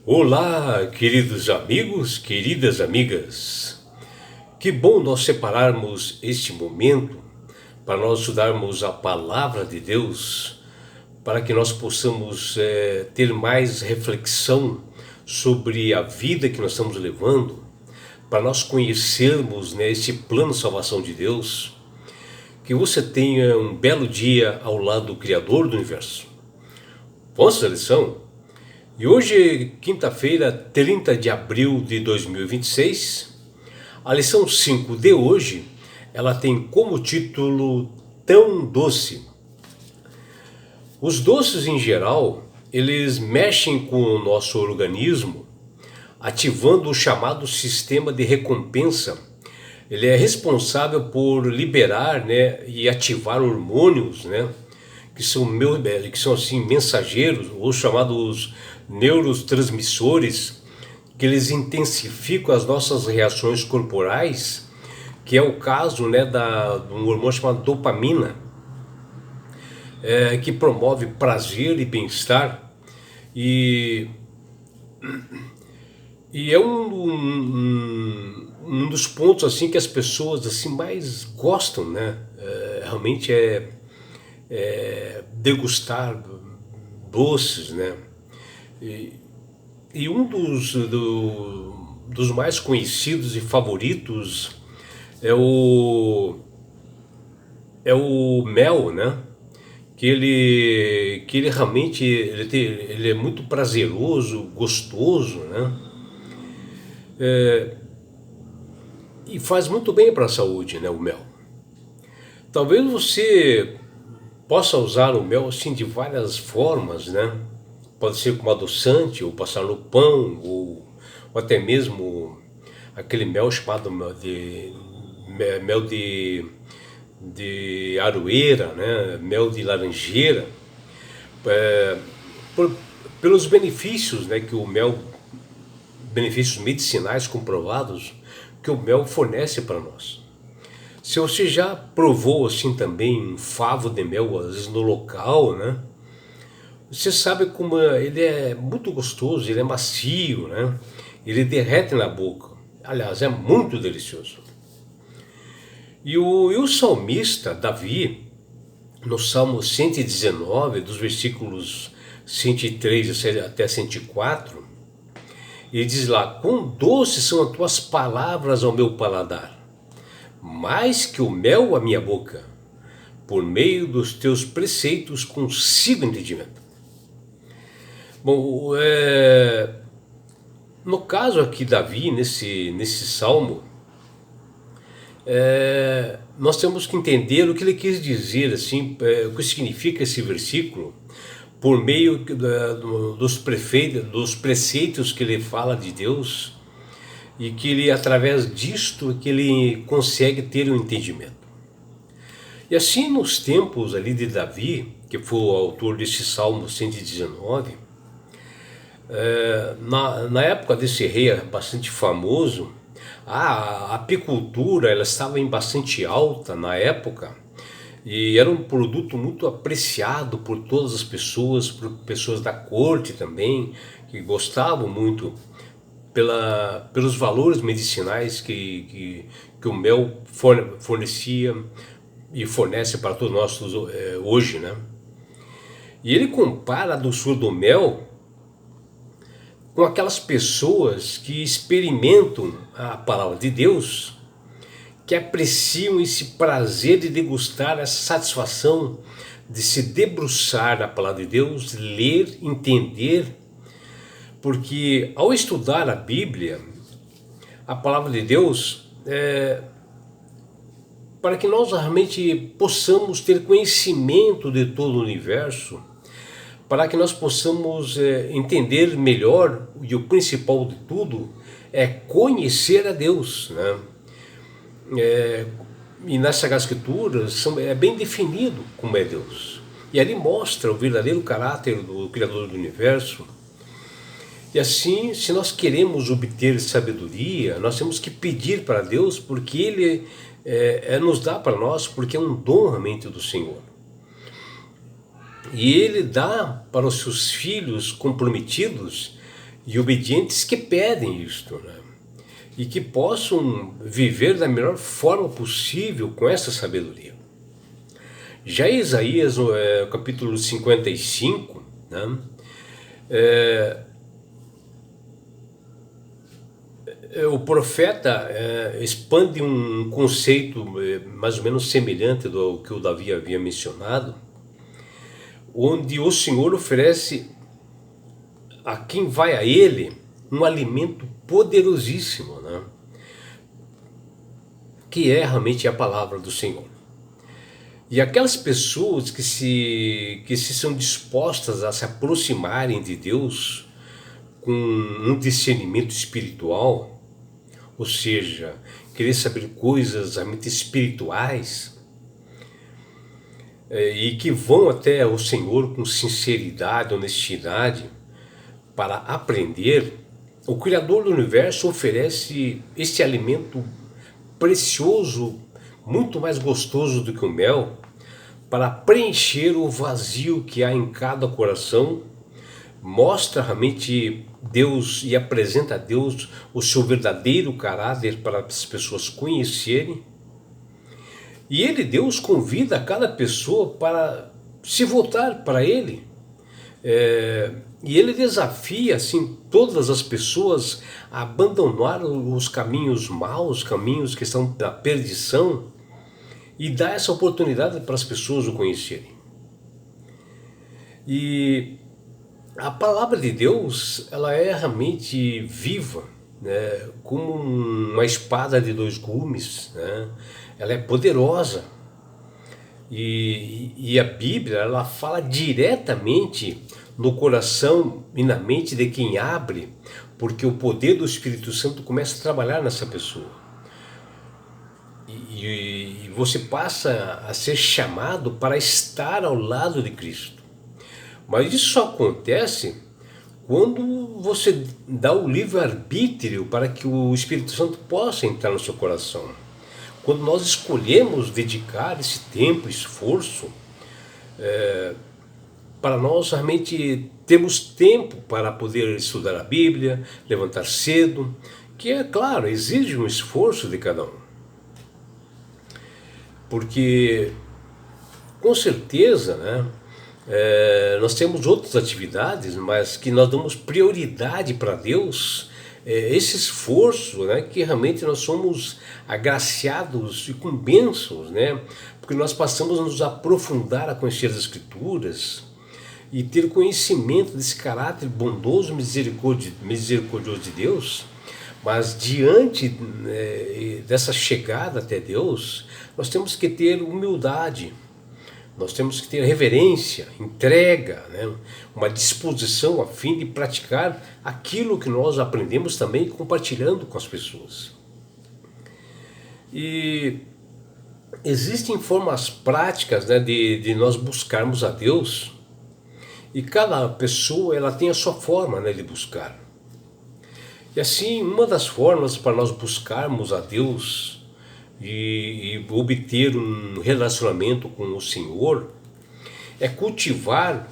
Olá, queridos amigos, queridas amigas. Que bom nós separarmos este momento para nós estudarmos a palavra de Deus, para que nós possamos ter mais reflexão sobre a vida que nós estamos levando, para nós conhecermos, esse plano de salvação de Deus. Que você tenha um belo dia ao lado do Criador do Universo. Vamos à lição? E hoje, quinta-feira, 30 de abril de 2026, a lição 5 de hoje, ela tem como título Tão Doce. Os doces em geral, eles mexem com o nosso organismo, ativando o chamado sistema de recompensa. Ele é responsável por liberar, e ativar hormônios, que são assim mensageiros, ou chamados neurotransmissores, que eles intensificam as nossas reações corporais, que é o caso, de um hormônio chamado dopamina, que promove prazer e bem-estar, e é um dos pontos assim que as pessoas assim mais gostam, realmente degustar doces, E um dos mais conhecidos e favoritos é o mel, Que ele realmente ele é muito prazeroso, gostoso, E faz muito bem para a saúde, o mel. Talvez você possa usar o mel assim de várias formas, Pode ser como adoçante, ou passar no pão, ou até mesmo aquele mel chamado mel de aroeira, mel de laranjeira, pelos benefícios, que o mel, benefícios medicinais comprovados que o mel fornece para nós. Se você já provou assim também um favo de mel, às vezes no local, você sabe como ele é muito gostoso, ele é macio, Ele derrete na boca. Aliás, é muito delicioso. E o salmista Davi, no Salmo 119, dos versículos 103 até 104, ele diz lá: quão doces são as tuas palavras ao meu paladar, mais que o mel à minha boca, por meio dos teus preceitos consigo entendimento. Bom, no caso aqui Davi, nesse salmo, nós temos que entender o que ele quis dizer, assim, o que significa esse versículo, por meio dos preceitos que ele fala de Deus, e que ele, através disto, que ele consegue ter um entendimento. E assim, nos tempos ali de Davi, que foi o autor desse Salmo 119, na época desse rei bastante famoso, a apicultura ela estava em bastante alta na época, e era um produto muito apreciado por todas as pessoas, por pessoas da corte também, que gostavam muito pelos valores medicinais que o mel fornecia e fornece para todos nós hoje, E ele compara a doçura do mel com aquelas pessoas que experimentam a palavra de Deus, que apreciam esse prazer de degustar essa satisfação de se debruçar na palavra de Deus, ler, entender, porque ao estudar a Bíblia, a palavra de Deus, para que nós realmente possamos ter conhecimento de todo o universo, para que nós possamos entender melhor, e o principal de tudo é conhecer a Deus, E nas Sagradas Escrituras é bem definido como é Deus, e ali mostra o verdadeiro caráter do Criador do Universo. E assim, se nós queremos obter sabedoria, nós temos que pedir para Deus, porque Ele nos dá para nós, porque é um dom realmente do Senhor. E Ele dá para os seus filhos comprometidos, e obedientes que pedem isto, né? E que possam viver da melhor forma possível com essa sabedoria. Já em Isaías, no capítulo 55, né, o profeta expande um conceito mais ou menos semelhante do que o Davi havia mencionado, onde o Senhor oferece a quem vai a Ele um alimento poderosíssimo, né? Que é realmente a palavra do Senhor. E aquelas pessoas que se são dispostas a se aproximarem de Deus com um discernimento espiritual, ou seja, querer saber coisas realmente espirituais, e que vão até o Senhor com sinceridade, honestidade, para aprender, o Criador do Universo oferece esse alimento precioso, muito mais gostoso do que o mel, para preencher o vazio que há em cada coração, mostra realmente Deus e apresenta a Deus o seu verdadeiro caráter para as pessoas conhecerem. E Ele, Deus, convida cada pessoa para se voltar para Ele. E Ele desafia assim todas as pessoas a abandonar os caminhos maus, caminhos que estão da perdição, e dá essa oportunidade para as pessoas o conhecerem. E a palavra de Deus, ela é realmente viva, né? Como uma espada de dois gumes, né? Ela é poderosa. E a Bíblia, ela fala diretamente no coração e na mente de quem abre, porque o poder do Espírito Santo começa a trabalhar nessa pessoa. E você passa a ser chamado para estar ao lado de Cristo. Mas isso só acontece quando você dá o livre-arbítrio para que o Espírito Santo possa entrar no seu coração. Quando nós escolhemos dedicar esse tempo, esforço, para nós realmente termos tempo para poder estudar a Bíblia, levantar cedo, que é claro, exige um esforço de cada um. Porque, com certeza, né, nós temos outras atividades, mas que nós damos prioridade para Deus, esse esforço, né, que realmente nós somos agraciados e com bênçãos, né, porque nós passamos a nos aprofundar a conhecer as Escrituras e ter conhecimento desse caráter bondoso e misericordioso de Deus. Mas diante dessa chegada até Deus, nós temos que ter humildade, nós temos que ter reverência, entrega, né? Uma disposição a fim de praticar aquilo que nós aprendemos também, compartilhando com as pessoas. E existem formas práticas, né, de nós buscarmos a Deus, e cada pessoa ela tem a sua forma, né, de buscar. E assim, uma das formas para nós buscarmos a Deus e obter um relacionamento com o Senhor é cultivar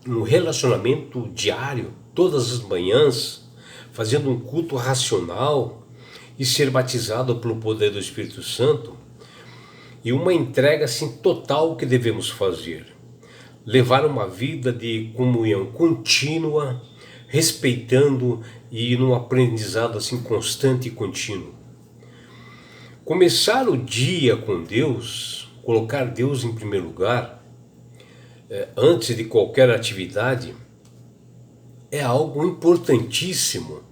um relacionamento diário, todas as manhãs, fazendo um culto racional e ser batizado pelo poder do Espírito Santo, e uma entrega assim total que devemos fazer. Levar uma vida de comunhão contínua, respeitando e num aprendizado assim constante e contínuo. Começar o dia com Deus, colocar Deus em primeiro lugar, antes de qualquer atividade, é algo importantíssimo,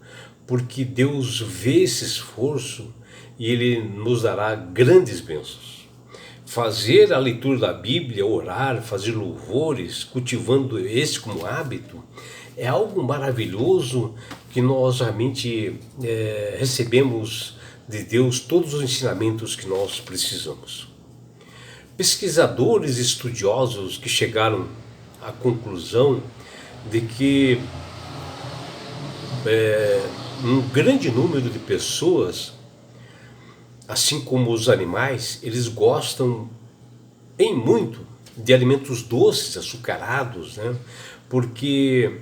porque Deus vê esse esforço e Ele nos dará grandes bênçãos. Fazer a leitura da Bíblia, orar, fazer louvores, cultivando esse como hábito, é algo maravilhoso que nós realmente recebemos de Deus todos os ensinamentos que nós precisamos. Pesquisadores estudiosos que chegaram à conclusão de que um grande número de pessoas, assim como os animais, eles gostam em muito de alimentos doces, açucarados, né? Porque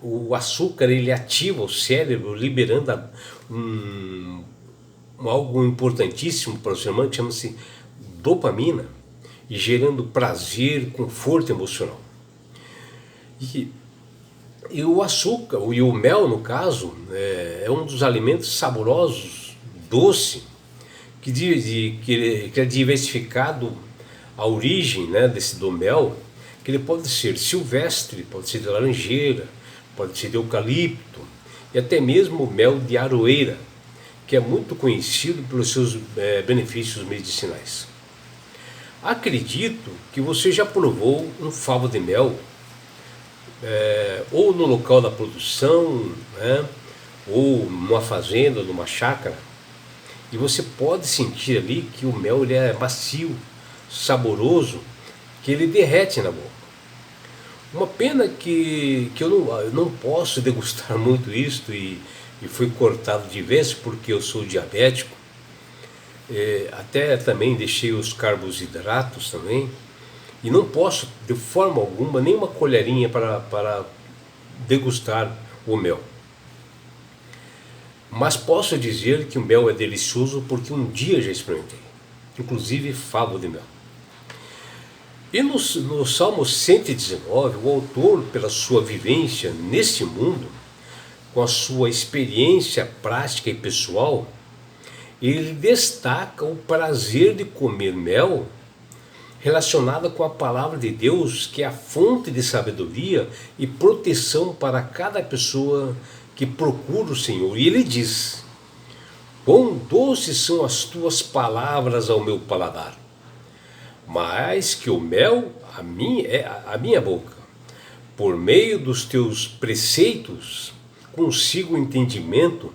o açúcar ele ativa o cérebro, liberando algo importantíssimo para o ser humano que chama-se dopamina, e gerando prazer, conforto emocional. E o açúcar, e o mel no caso, é um dos alimentos saborosos, doce, que é diversificado a origem, né, do mel, que ele pode ser silvestre, pode ser de laranjeira, pode ser de eucalipto, e até mesmo o mel de aroeira, que é muito conhecido pelos seus benefícios medicinais. Acredito que você já provou um favo de mel, ou no local da produção, né, ou numa fazenda, numa chácara, e você pode sentir ali que o mel ele é macio, saboroso, que ele derrete na boca. Uma pena que eu não posso degustar muito isto, e fui cortado de vez porque eu sou diabético. Até também deixei os carboidratos também, e não posso de forma alguma nem uma colherinha para degustar o mel. Mas posso dizer que o mel é delicioso porque um dia já experimentei, inclusive favo de mel. E no Salmo 119, o autor, pela sua vivência neste mundo, com a sua experiência prática e pessoal, ele destaca o prazer de comer mel relacionado com a palavra de Deus, que é a fonte de sabedoria e proteção para cada pessoa que procura o Senhor. E ele diz: quão doces são as tuas palavras ao meu paladar, mais que o mel a minha boca. Por meio dos teus preceitos consigo o entendimento,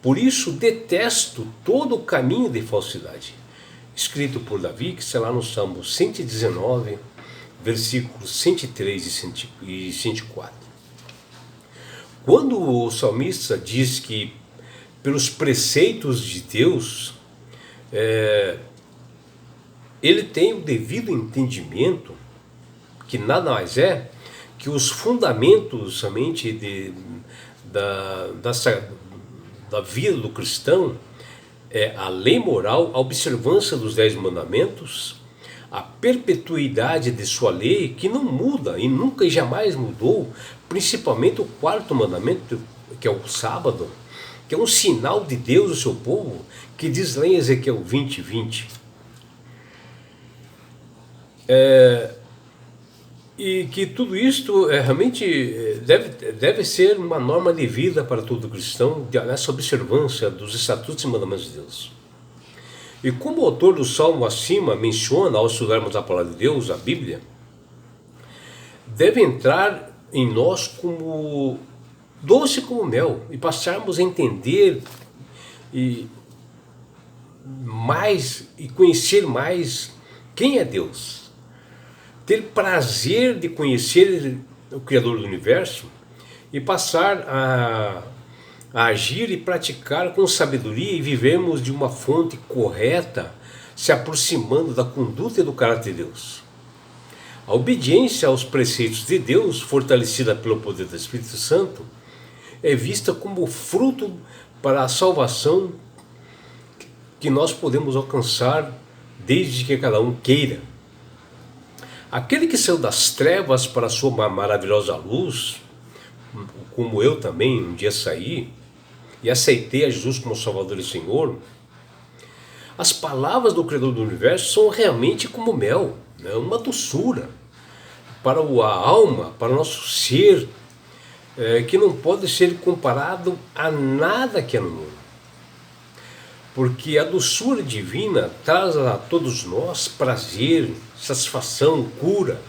por isso detesto todo o caminho de falsidade. Escrito por Davi, que está lá no Salmo 119, versículos 103 e 104. Quando o salmista diz que pelos preceitos de Deus, ele tem o devido entendimento, que nada mais é que os fundamentos somente da vida do cristão, é a lei moral, a observância dos 10 mandamentos, a perpetuidade de sua lei, que não muda e nunca e jamais mudou, principalmente o 4º mandamento, que é o sábado, que é um sinal de Deus ao seu povo, que diz lá em Ezequiel 20, 20. E que tudo isto realmente deve ser uma norma de vida para todo cristão, nessa observância dos estatutos e mandamentos de Deus. E como o autor do Salmo acima menciona, ao estudarmos a palavra de Deus, a Bíblia, deve entrar em nós como doce como mel, e passarmos a entender e conhecer mais quem é Deus. Ter prazer de conhecer o Criador do Universo e passar a agir e praticar com sabedoria, e vivemos de uma fonte correta, se aproximando da conduta e do caráter de Deus. A obediência aos preceitos de Deus, fortalecida pelo poder do Espírito Santo, é vista como fruto para a salvação que nós podemos alcançar desde que cada um queira. Aquele que saiu das trevas para a sua maravilhosa luz, como eu também um dia saí, e aceitei a Jesus como Salvador e Senhor, as palavras do Criador do Universo são realmente como mel, né? Uma doçura para a alma, para o nosso ser, que não pode ser comparado a nada que é no mundo. Porque a doçura divina traz a todos nós prazer, satisfação, cura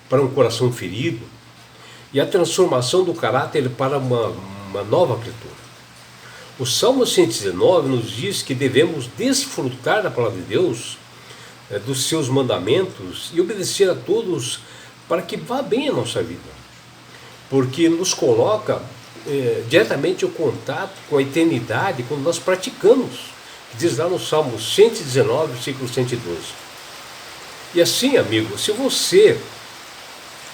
para um coração ferido, e a transformação do caráter para uma nova criatura. O Salmo 119 nos diz que devemos desfrutar da palavra de Deus, dos seus mandamentos, e obedecer a todos para que vá bem a nossa vida, porque nos coloca diretamente em contato com a eternidade quando nós praticamos. Diz lá no Salmo 119, versículo 112. E assim, amigo, se você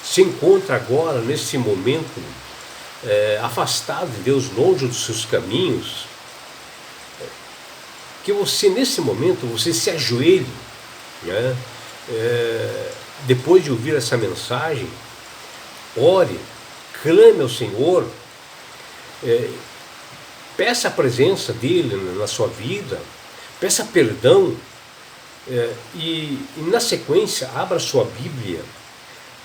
se encontra agora, nesse momento, afastado de Deus, longe dos seus caminhos, que você nesse momento, você se ajoelhe, né? Depois de ouvir essa mensagem, ore, clame ao Senhor, peça a presença dEle na sua vida, peça perdão, e na sequência abra sua Bíblia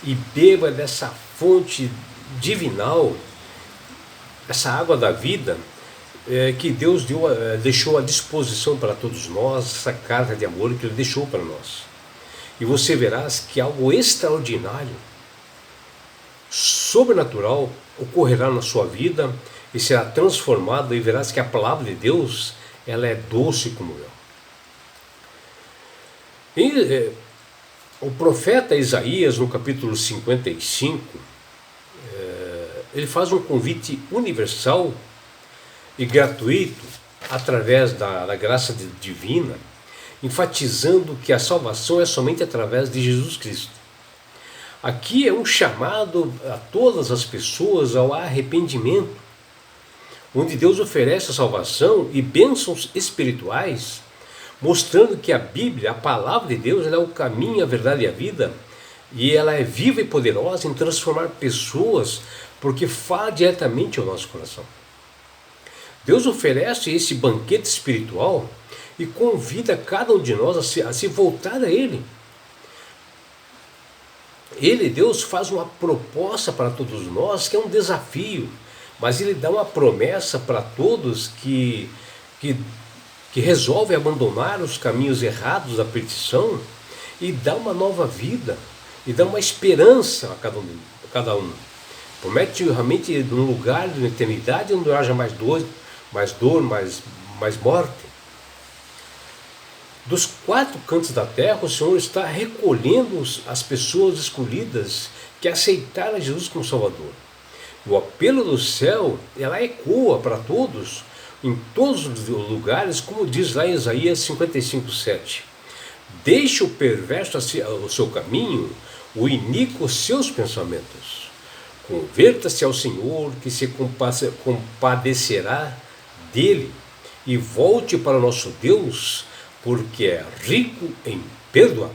e beba dessa fonte divinal, essa água da vida, que Deus deixou à disposição para todos nós, essa carta de amor que Ele deixou para nós. E você verás que algo extraordinário, sobrenatural, ocorrerá na sua vida e será transformado, e verás que a palavra de Deus, ela é doce como mel. E o profeta Isaías, no capítulo 55, ele faz um convite universal e gratuito através da graça divina, enfatizando que a salvação é somente através de Jesus Cristo. Aqui é um chamado a todas as pessoas ao arrependimento, onde Deus oferece a salvação e bênçãos espirituais, mostrando que a Bíblia, a palavra de Deus, ela é o caminho, a verdade e a vida, e ela é viva e poderosa em transformar pessoas, porque fala diretamente ao nosso coração. Deus oferece esse banquete espiritual e convida cada um de nós a se voltar a Ele. Ele, Deus, faz uma proposta para todos nós, que é um desafio, mas Ele dá uma promessa para todos que resolve abandonar os caminhos errados da perdição e dá uma nova vida, e dá uma esperança a cada um. Promete realmente um lugar de eternidade onde não haja mais dor, mais morte. Dos quatro cantos da terra, o Senhor está recolhendo as pessoas escolhidas que aceitaram Jesus como Salvador. O apelo do céu, ela ecoa para todos, em todos os lugares, como diz lá em Isaías 55:7. Deixe o perverso o seu caminho, o iníquo os seus pensamentos. Converta-se ao Senhor, que se compadecerá dele, e volte para o nosso Deus, porque é rico em perdoar.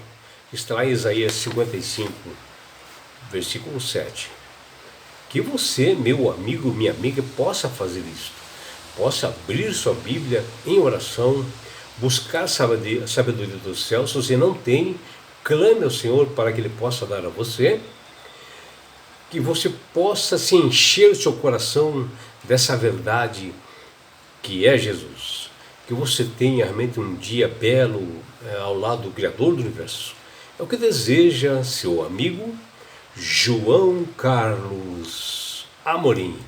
Está lá em Isaías 55, versículo 7. Que você, meu amigo, minha amiga, possa fazer isto. Possa abrir sua Bíblia em oração, buscar a sabedoria do céu. Se você não tem, clame ao Senhor para que Ele possa dar a você, que você possa se encher o seu coração dessa verdade que é Jesus. Que você tenha realmente um dia belo ao lado do Criador do Universo. É o que deseja seu amigo João Carlos Amorim.